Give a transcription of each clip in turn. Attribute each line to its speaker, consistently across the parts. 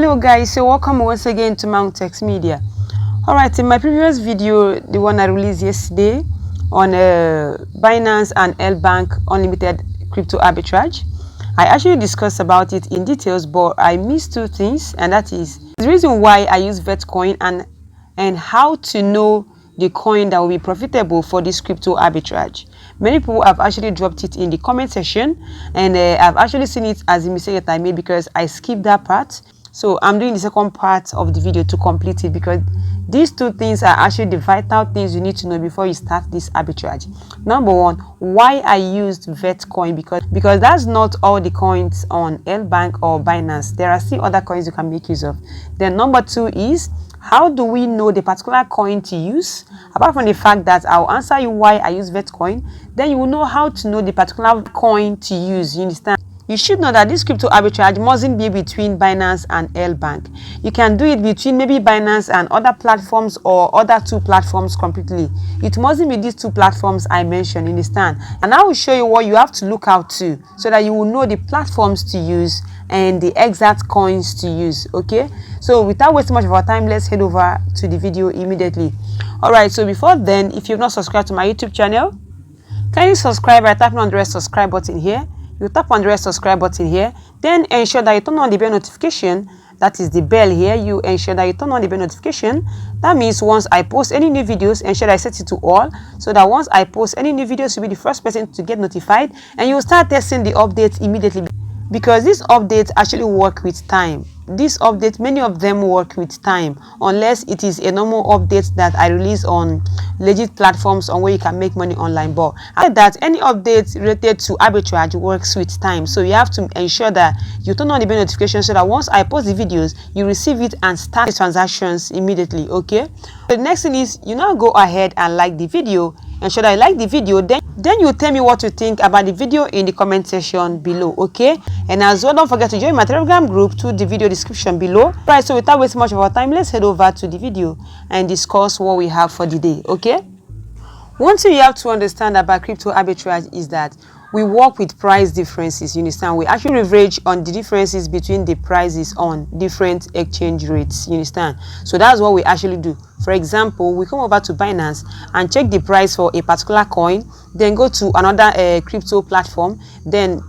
Speaker 1: Hello guys, so welcome once again to Mount Text Media. Alright, in my previous video, the one I released yesterday on Binance and Lbank unlimited crypto arbitrage, I actually discussed about it in details, but I missed two things, and that is the reason why I use Vetcoin and how to know the coin that will be profitable for this crypto arbitrage. Many people have actually dropped it in the comment section, and I've actually seen it as a mistake that I made because I skipped that part. So I'm doing the second part of the video to complete it, because these two things are actually the vital things you need to know before you start this arbitrage. Number one, why I used Vetcoin, because that's not all the coins on Lbank or Binance. There are still other coins you can make use of. Then number two is, how do we know the particular coin to use? Apart from the fact that I'll answer you why I use Vetcoin, then you will know how to know the particular coin to use. You understand? You should know that this crypto arbitrage mustn't be between Binance and Lbank. You can do it between maybe Binance and other platforms or other two platforms completely. It mustn't be these two platforms I mentioned, you understand? And I will show you what you have to look out to so that you will know the platforms to use and the exact coins to use. Okay, so without wasting much of our time, let's head over to the video immediately. All right, so before then, if you've not subscribed to my YouTube channel, can you subscribe by tapping on the red subscribe button here? You tap on the red subscribe button here, then ensure that you turn on the bell notification. That is the bell here. You ensure that you turn on the bell notification. That means once I post any new videos, ensure that I set it to all, so that once I post any new videos, you'll be the first person to get notified, and you'll start testing the updates immediately, because these updates actually work with time. These updates, many of them work with time, unless it is a normal update that I release on legit platforms on where you can make money online. But after that, any update related to arbitrage works with time, so you have to ensure that you turn on the bell notification so that once I post the videos, you receive it and start the transactions immediately. Okay, so the next thing is, you now go ahead and like the video. Ensure that I like the video, then you tell me what you think about the video in the comment section below. Okay, and as well, don't forget to join my Telegram group to the video description below. Right, so without wasting much of our time, let's head over to the video and discuss what we have for the day. Okay, one thing you have to understand about crypto arbitrage is that we work with price differences. You understand? We actually leverage on the differences between the prices on different exchange rates. You understand? So that's what we actually do. For example, we come over to Binance and check the price for a particular coin, then go to another crypto platform, then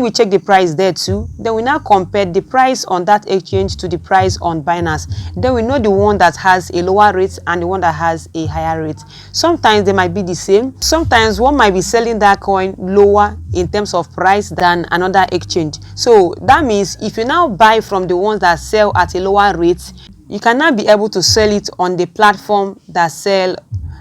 Speaker 1: we check the price there too. Then we now compare the price on that exchange to the price on Binance. Then we know the one that has a lower rate and the one that has a higher rate. Sometimes they might be the same. Sometimes one might be selling that coin lower in terms of price than another exchange. So that means if you now buy from the ones that sell at a lower rate, you cannot be able to sell it on the platform that sell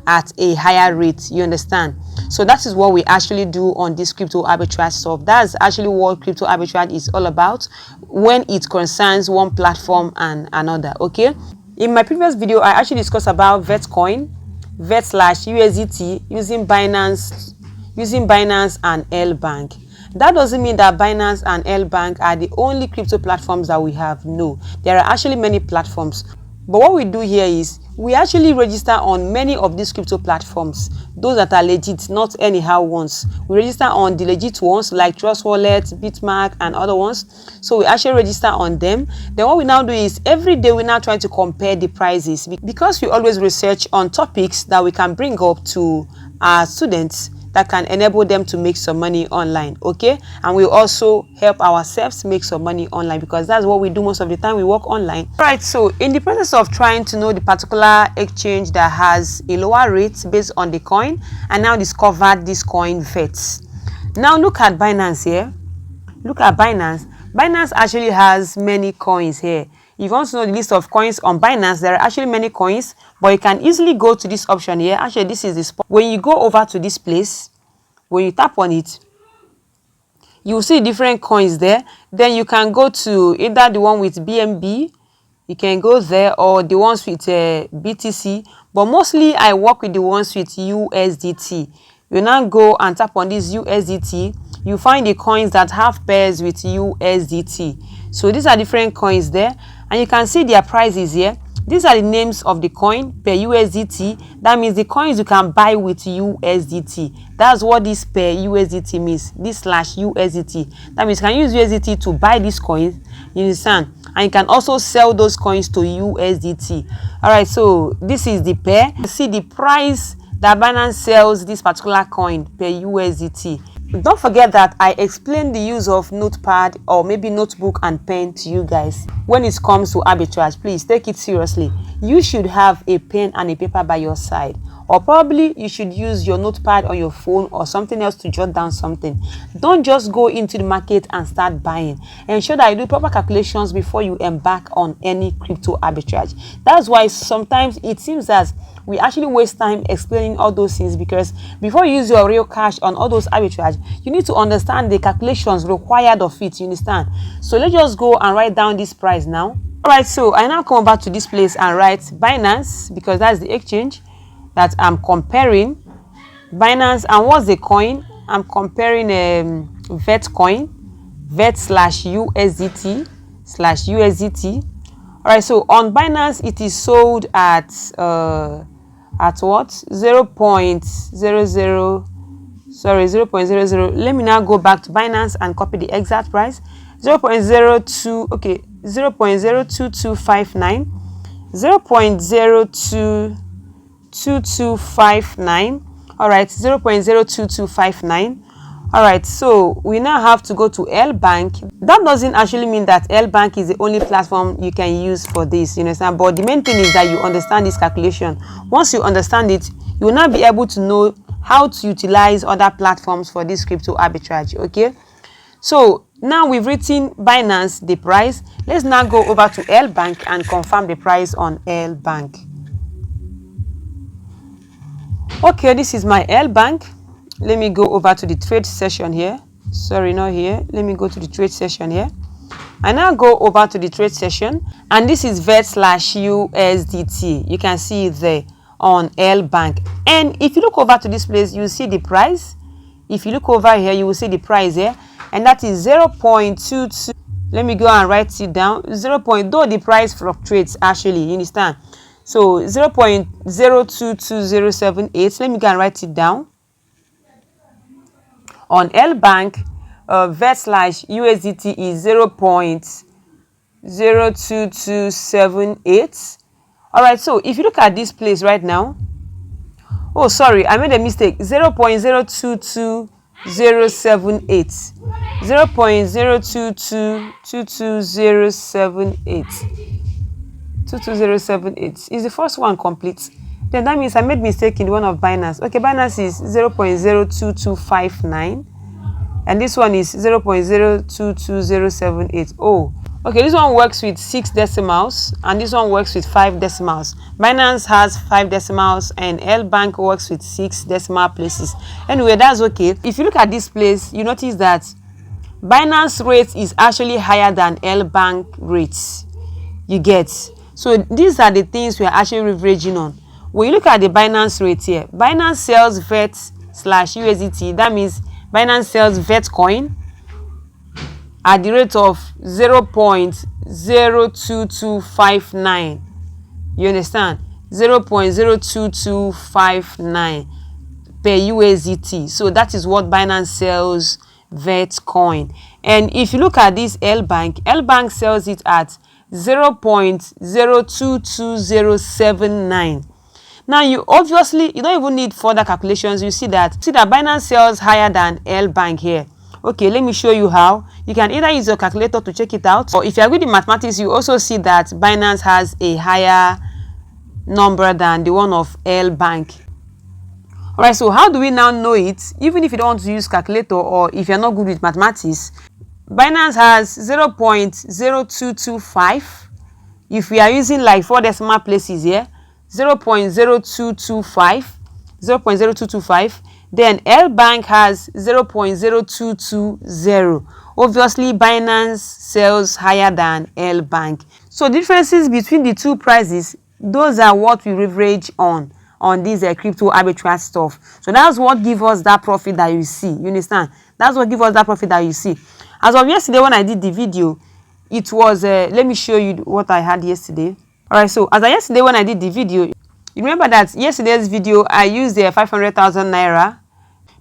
Speaker 1: at a higher rate. You understand? So that is what we actually do on this crypto arbitrage stuff. That's actually what crypto arbitrage is all about when it concerns one platform and another. Okay, in my previous video, I actually discussed about Vetcoin, VET/USDT using Binance and Lbank. That doesn't mean that Binance and Lbank are the only crypto platforms that we have. No, there are actually many platforms. But what we do here is we actually register on many of these crypto platforms, those that are legit, not anyhow ones. We register on the legit ones like Trust Wallet, Bitmark, and other ones. So we actually register on them. Then what we now do is every day we now try to compare the prices, because we always research on topics that we can bring up to our students that can enable them to make some money online. Okay, and we also help ourselves make some money online, because that's what we do most of the time. We work online. Right, so in the process of trying to know the particular exchange that has a lower rate based on the coin, and now discovered this coin VET. Now look at Binance here. Look at Binance. Binance actually has many coins here. If you want to know the list of coins on Binance, there are actually many coins, but you can easily go to this option here. Actually, this is the spot. When you go over to this place, when you tap on it, you will see different coins there. Then you can go to either the one with BNB, you can go there, or the ones with BTC. But mostly I work with the ones with USDT. You now go and tap on this USDT. You find the coins that have pairs with USDT. So these are different coins there, and you can see their prices here. These are the names of the coin per USDT. That means the coins you can buy with USDT. That's what this per USDT means. This /USDT. That means you can use USDT to buy these coins. You understand? and you can also sell those coins to USDT. All right, so this is the pair. You see the price that Binance sells this particular coin per USDT. Don't forget that I explained the use of notepad or maybe notebook and pen to you guys. When it comes to arbitrage, please take it seriously. You should have a pen and a paper by your side, or probably you should use your notepad on your phone or something else to jot down something. Don't just go into the market and start buying. Ensure that you do proper calculations before you embark on any crypto arbitrage. That's why sometimes it seems as we actually waste time explaining all those things, because before you use your real cash on all those arbitrage, you need to understand the calculations required of it, you understand? So let's just go and write down this price now. All right, so I now come back to this place and write Binance, because that's the exchange that I'm comparing. Binance, and what's the coin? I'm comparing VET coin, VET/USDT/USDT. All right, so on Binance it is sold at what? 0.00, sorry, 0.00. Let me now go back to Binance and copy the exact price. 0.02, okay, 0.02259, 0.022259. All right, 0.02259. All right, so we now have to go to Lbank. That doesn't actually mean that Lbank is the only platform you can use for this, you understand? But the main thing is that you understand this calculation. Once you understand it, you will now be able to know how to utilize other platforms for this crypto arbitrage. Okay, so now we've written Binance, the price. Let's now go over to Lbank and confirm the price on Lbank. Okay, this is my Lbank. Let me go over to the trade session here. Sorry, not here. Let me go to the trade session here. I now go over to the trade session, and this is VET/USDT. You can see it there on Lbank. And if you look over to this place, you see the price. If you look over here, you will see the price here, and that is 0.22. Let me go and write it down. Though the price fluctuates actually, you understand? So 0.022078. Let me go and write it down. On Lbank, VET/USDT is 0.02278. All right, so if you look at this place right now, oh sorry, I made a mistake. 0.022078, 0.0222078 is the first one complete. Then that means I made mistake in the one of Binance. Okay, Binance is 0.02259, and this one is 0.022078. Oh, okay, this one works with 6 decimals, and this one works with 5 decimals. Binance has 5 decimals, and Lbank works with 6 decimal places. Anyway, that's okay. If you look at this place, you notice that Binance rate is actually higher than Lbank rates. You get? So these are the things we are actually leveraging on. When you look at the Binance rate here, Binance sells VET/USDT. That means Binance sells VET coin at the rate of 0.02259. You understand? 0.02259 per USDT. So that is what Binance sells VET coin. And if you look at this Lbank sells it at 0.022079. Now you obviously, you don't even need further calculations. You see that Binance sells higher than Lbank here. Okay, let me show you how. You can either use your calculator to check it out, or if you are good in mathematics, you also see that Binance has a higher number than the one of Lbank. All right, so how do we now know it? Even if you don't want to use calculator, or if you're not good with mathematics, Binance has 0.0225. If we are using like 4 decimal places here, 0.0225, then Lbank has 0.0220. Obviously, Binance sells higher than Lbank. So differences between the two prices, those are what we leverage on this crypto arbitrage stuff. So that's what gives us that profit that you see. You understand? That's what gives us that profit that you see. As of yesterday, when I did the video, it was let me show you what I had yesterday. All right, so as of yesterday when I did the video, you remember that yesterday's video I used 500,000 naira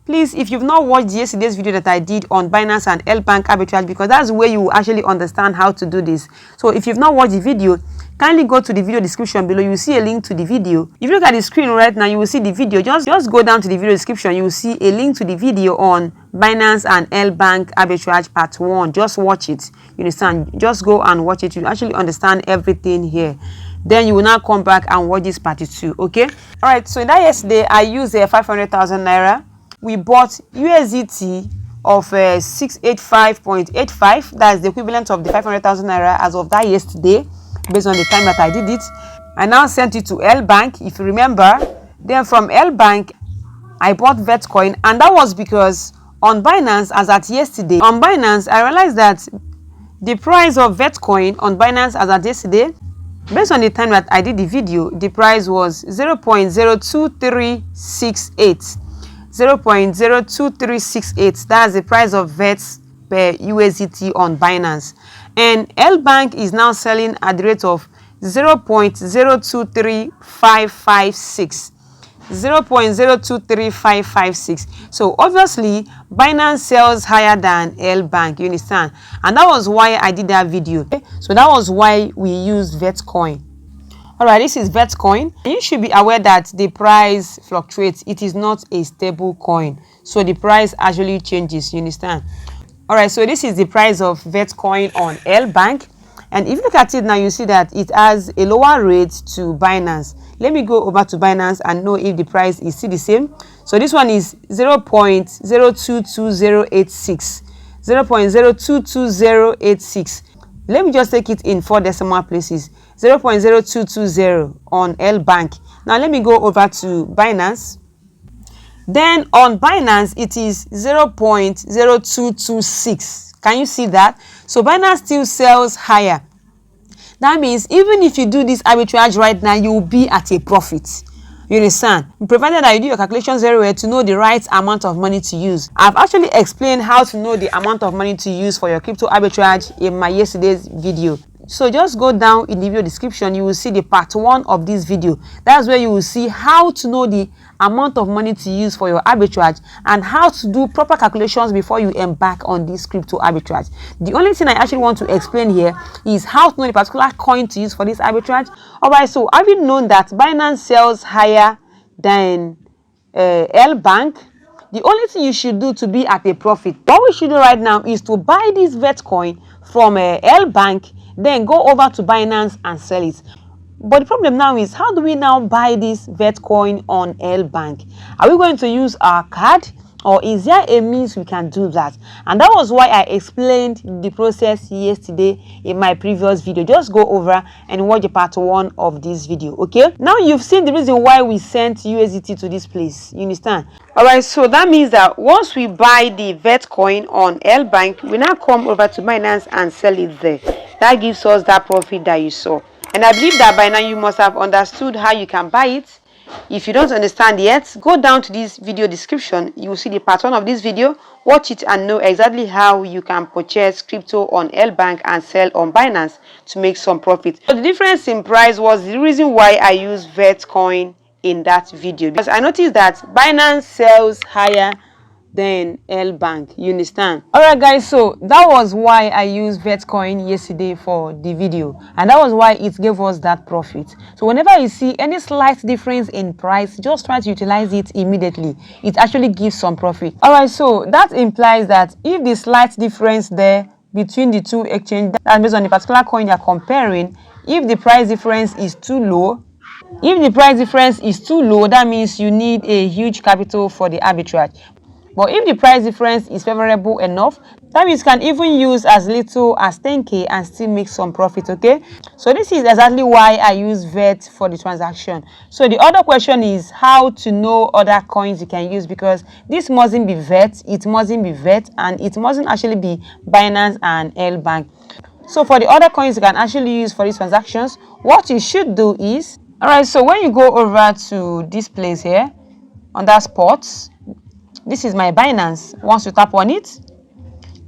Speaker 1: Please, if you've not watched yesterday's video that I did on Binance and Lbank arbitrage, because that's where you will actually understand how to do this. So if you've not watched the video, kindly go to the video description below. You will see a link to the video. If you look at the screen right now, you will see the video. Just go down to the video description. You will see a link to the video on Binance and Lbank arbitrage part 1. Just watch it. You understand? Just go and watch it. You actually understand everything here. Then you will now come back and watch this part 2. Okay? All right. So in that yesterday, I used 500,000 naira. We bought USDT of 685.85. That's the equivalent of the 500,000 naira as of that yesterday, based on the time that I did it. I now sent it to Lbank, if you remember. Then from Lbank, I bought Vetcoin, and that was because on Binance, as at yesterday, on Binance, I realized that the price of Vetcoin on Binance as at yesterday, based on the time that I did the video, the price was 0.02368. 0.02368. That's the price of VETs per USDT on Binance. And Lbank is now selling at the rate of 0.023556. 0.023556. So obviously Binance sells higher than Lbank, you understand? And that was why I did that video. Okay? So that was why we used Vetcoin. Alright, this is Vetcoin. You should be aware that the price fluctuates. It is not a stable coin. So the price actually changes, you understand? Alright, so this is the price of Vetcoin on Lbank. And if you look at it now, you see that it has a lower rate to Binance. Let me go over to Binance and know if the price is still the same. So this one is 0.022086. 0.022086. Let me just take it in 4 decimal places. 0.0220 on Lbank. Now let me go over to Binance. Then on Binance, it is 0.0226. Can you see that? So Binance still sells higher. That means even if you do this arbitrage right now, you will be at a profit. You understand? Provided that you do your calculations very well to know the right amount of money to use. I've actually explained how to know the amount of money to use for your crypto arbitrage in my yesterday's video. So just go down in the video description. You will see the part 1 of this video. That's where you will see how to know the amount of money to use for your arbitrage and how to do proper calculations before you embark on this crypto arbitrage. The only thing I actually want to explain here is how to know the particular coin to use for this arbitrage. Alright, so having known that Binance sells higher than Lbank, the only thing you should do to be at a profit, what we should do right now is to buy this Vetcoin from Lbank, then go over to Binance and sell it. But the problem now is, how do we now buy this Vetcoin on Lbank? Are we going to use our card, or is there a means we can do that? And that was why I explained the process yesterday in my previous video. Just go over and watch the part 1 of this video. Okay, now you've seen the reason why we sent USDT to this place. You understand? Alright, so that means that once we buy the Vetcoin on Lbank, we now come over to Binance and sell it there. That gives us that profit that you saw. And I believe that by now you must have understood how you can buy it. If you don't understand yet, go down to this video description. You will see the part 1 of this video. Watch it and know exactly how you can purchase crypto on Lbank and sell on Binance to make some profit. So the difference in price was the reason why I used Vetcoin in that video, because I noticed that Binance sells higher than Lbank. You understand? Alright guys, so that was why I used Vetcoin yesterday for the video, and that was why it gave us that profit. So whenever you see any slight difference in price, just try to utilize it immediately. It actually gives some profit. Alright, so that implies that if the slight difference there between the two exchanges, that's based on the particular coin you're comparing, if the price difference is too low, that means you need a huge capital for the arbitrage. But if the price difference is favorable enough, that means you can even use as little as 10k and still make some profit. Okay, so this is exactly why I use VET for the transaction. So the other question is how to know other coins you can use, because this mustn't be VET, it mustn't be VET, and it mustn't actually be Binance and Lbank. So for the other coins you can actually use for these transactions, what you should do is, alright, so when you go over to this place here under spots, this is my Binance. Once you tap on it,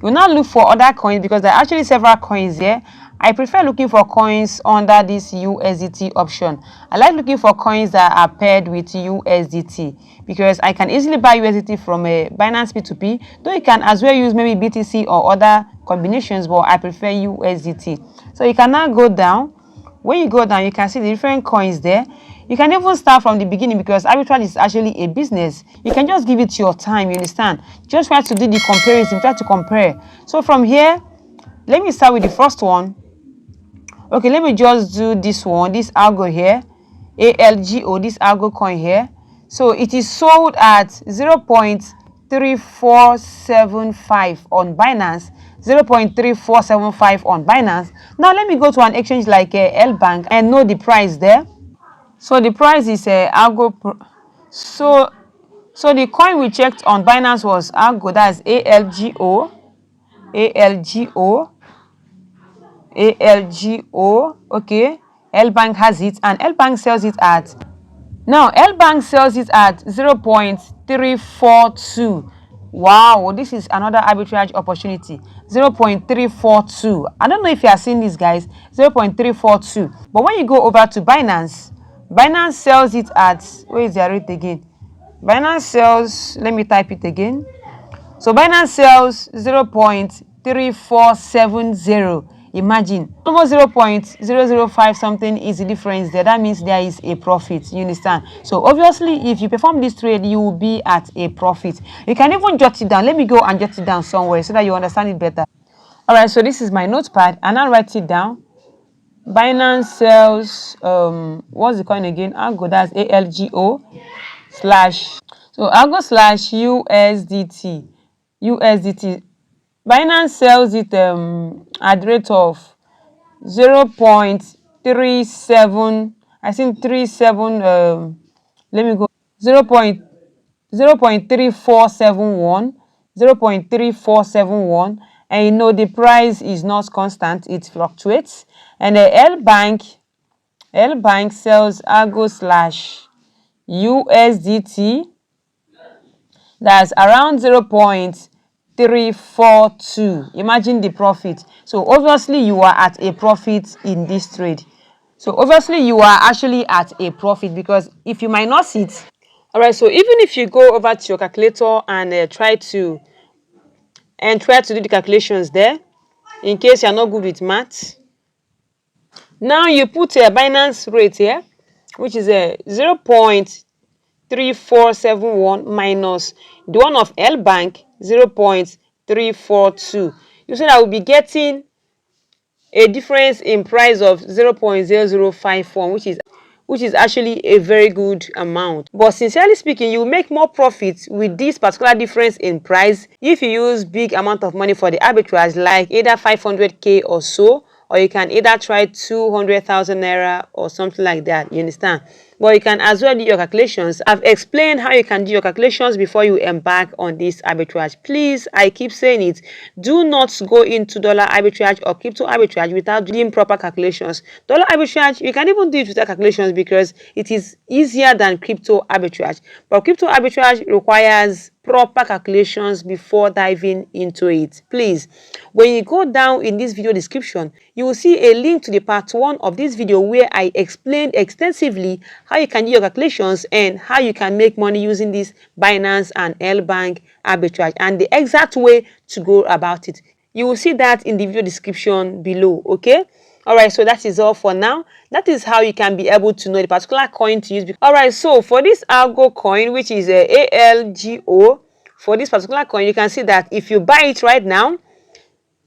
Speaker 1: you now look for other coins, because there are actually several coins here. I prefer looking for coins under this USDT option. I like looking for coins that are paired with USDT because I can easily buy USDT from a Binance P2P, though you can as well use maybe BTC or other combinations, but I prefer USDT. So you can now go down. When you go down, you can see the different coins there. You can even start from the beginning because arbitrage is actually a business. You can just give it your time, you understand? Just try to do the comparison, try to compare. So from here, let me start with the first one. Okay, let me just do this one, this algo here, ALGO, this algo coin here. So it is sold at 0.3475 on Binance, 0.3475 on Binance. Now let me go to an exchange like Lbank and know the price there. So the price is algo. So the coin we checked on Binance was algo. That's ALGO, ALGO, ALGO. Okay, Lbank has it, and Lbank sells it at. Now Lbank sells it at 0.342. Wow, this is another arbitrage opportunity. 0.342. I don't know if you are seeing this, guys. 0.342. But when you go over to Binance, Binance sells it at, where is their rate again? Binance sells, let me type it again. So Binance sells 0.3470. Imagine, almost 0.005 something is the difference there. That means there is a profit. You understand? So obviously, if you perform this trade, you will be at a profit. You can even jot it down. Let me go and jot it down somewhere so that you understand it better. All right, so this is my notepad, and I'll write it down. Binance sells, what's the coin again? Algo, that's ALGO slash, so Algo slash USDT. USDT. Binance sells it at the rate of 0.37, I think 37, let me go, 0.3471, 0.3471, and you know the price is not constant, it fluctuates. And the Lbank sells Algo slash USDT, that's around 0.342. Imagine the profit. So obviously you are at a profit in this trade. So obviously you are actually at a profit because if you might not see it. All right, so even if you go over to your calculator and try to do the calculations there, in case you're not good with maths. Now you put a Binance rate here, which is a 0.3471 minus the one of Lbank, 0.342. You see that we'll be getting a difference in price of 0.0051, which is actually a very good amount. But sincerely speaking, you will make more profits with this particular difference in price if you use big amount of money for the arbitrage, like either 500k or so, or you can either try 200,000 naira or something like that. You understand? But you can as well do your calculations. I've explained how you can do your calculations before you embark on this arbitrage. Please, I keep saying it, do not go into dollar arbitrage or crypto arbitrage without doing proper calculations. Dollar arbitrage, you can even do it without calculations because it is easier than crypto arbitrage. But crypto arbitrage requires proper calculations before diving into it. Please, when you go down in this video description, you will see a link to the part 1 of this video where I explained extensively how you can do your calculations and how you can make money using this Binance and Lbank arbitrage and the exact way to go about it. You will see that in the video description below, okay? All right, so that is all for now. That is how you can be able to know the particular coin to use. All right, so for this algo coin, which is a ALGO, for this particular coin, you can see that if you buy it right now,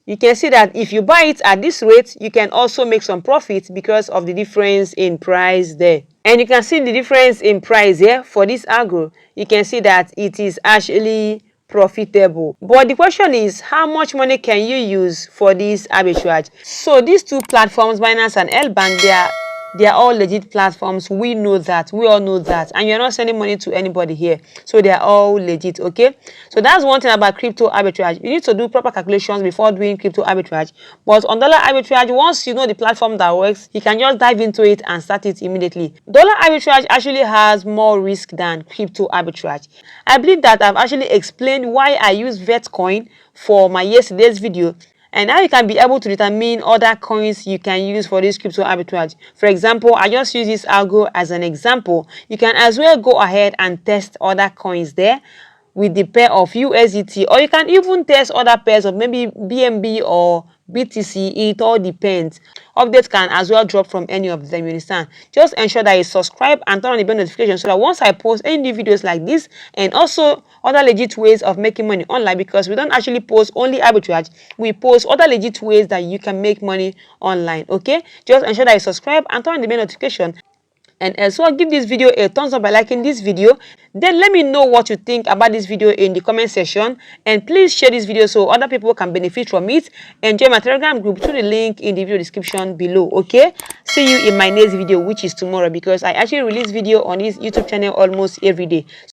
Speaker 1: you can see that if you buy it at this rate, you can also make some profit because of the difference in price there. And you can see the difference in price here for this algo. You can see that it is actually profitable. But the question is, how much money can you use for this arbitrage? So these two platforms, Binance and Lbank, they are all legit platforms. We know that. We all know that. And you're not sending money to anybody here. So they are all legit, okay? So that's one thing about crypto arbitrage. You need to do proper calculations before doing crypto arbitrage. But on dollar arbitrage, once you know the platform that works, you can just dive into it and start it immediately. Dollar arbitrage actually has more risk than crypto arbitrage. I believe that I've actually explained why I use Vetcoin for my yesterday's video. And now you can be able to determine other coins you can use for this crypto arbitrage. For example, I just use this algo as an example. You can as well go ahead and test other coins there with the pair of USDT, or you can even test other pairs of maybe BNB or BTC. It all depends. Updates can as well drop from any of them, you understand? Just ensure that you subscribe and turn on the bell notification so that once I post any new videos like this and also other legit ways of making money online, because we don't actually post only arbitrage, we post other legit ways that you can make money online. Okay, just ensure that you subscribe and turn on the bell notification. And as well, give this video a thumbs up by liking this video. Then let me know what you think about this video in the comment section, and please share this video so other people can benefit from it. And join my Telegram group through the link in the video description below. Okay, see you in my next video, which is tomorrow, because I actually release video on this YouTube channel almost every day.